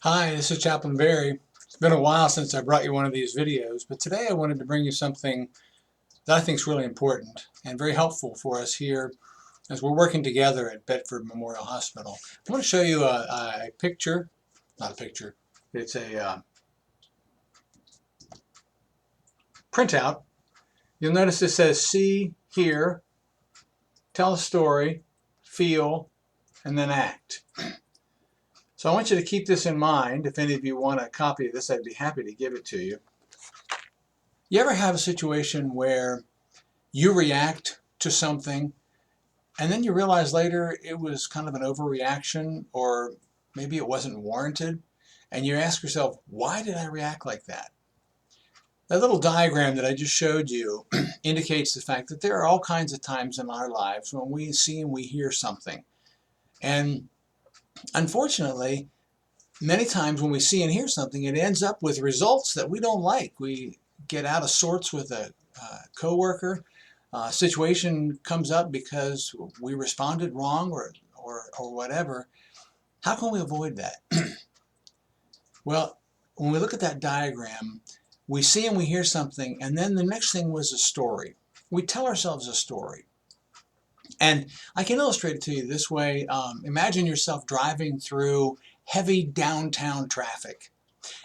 Hi, this is Chaplain Barry. It's been a while since I brought you one of these videos, but today I wanted to bring you something that I think is really important and very helpful for us here as we're working together at Bedford Memorial Hospital. I want to show you a picture, not a picture, it's a printout. You'll notice it says see, hear, tell a story, feel, and then act. So I want you to keep this in mind. If any of you want a copy of this, I'd be happy to give it to you. You ever have a situation where you react to something and then you realize later it was kind of an overreaction, or maybe it wasn't warranted, and you ask yourself, why did I react like that? That little diagram that I just showed you indicates the fact that there are all kinds of times in our lives when we see and we hear something. And unfortunately, many times when we see and hear something, it ends up with results that we don't like. We get out of sorts with a coworker. Situation comes up because we responded wrong or whatever. How can we avoid that? Well, when we look at that diagram, we see and we hear something, and then the next thing was a story. We tell ourselves a story. And I can illustrate it to you this way. Imagine yourself driving through heavy downtown traffic,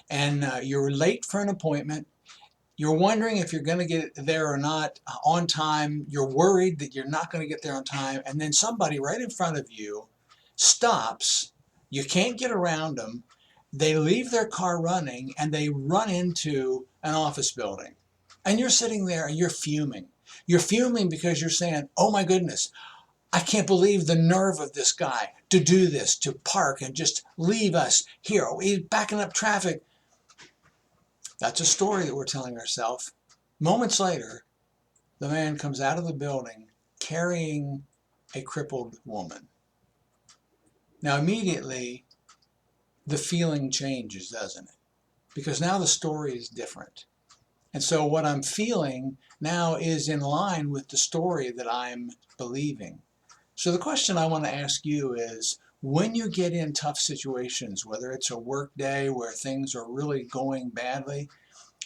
and you're late for an appointment. You're wondering if you're going to get there or not on time. You're worried that you're not going to get there on time. And then somebody right in front of you stops. You can't get around them. They leave their car running and they run into an office building. And you're sitting there and you're fuming. You're fuming because you're saying, oh my goodness, I can't believe the nerve of this guy to do this, to park and just leave us here. He's backing up traffic. That's a story that we're telling ourselves. Moments later, the man comes out of the building carrying a crippled woman. Now immediately, the feeling changes, doesn't it? Because now the story is different. And so what I'm feeling now is in line with the story that I'm believing. So the question I want to ask you is, when you get in tough situations, whether it's a work day where things are really going badly,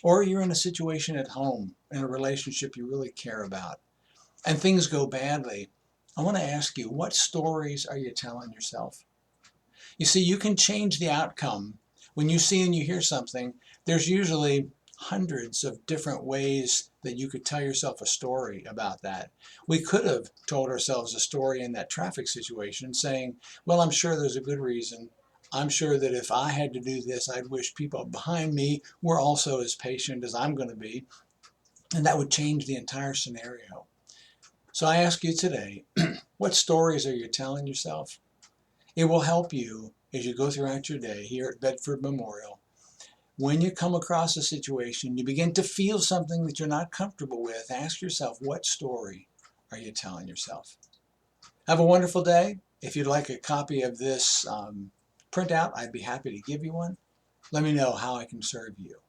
or you're in a situation at home, in a relationship you really care about, and things go badly, I want to ask you, what stories are you telling yourself? You see, you can change the outcome. When you see and you hear something, there's usually hundreds of different ways that you could tell yourself a story about that. We could have told ourselves a story in that traffic situation saying, well, I'm sure there's a good reason. I'm sure that if I had to do this, I'd wish people behind me were also as patient as I'm going to be. And that would change the entire scenario. So I ask you today, what stories are you telling yourself? It will help you as you go throughout your day here at Bedford Memorial. When you come across a situation, you begin to feel something that you're not comfortable with, ask yourself, what story are you telling yourself? Have a wonderful day. If you'd like a copy of this printout, I'd be happy to give you one. Let me know how I can serve you.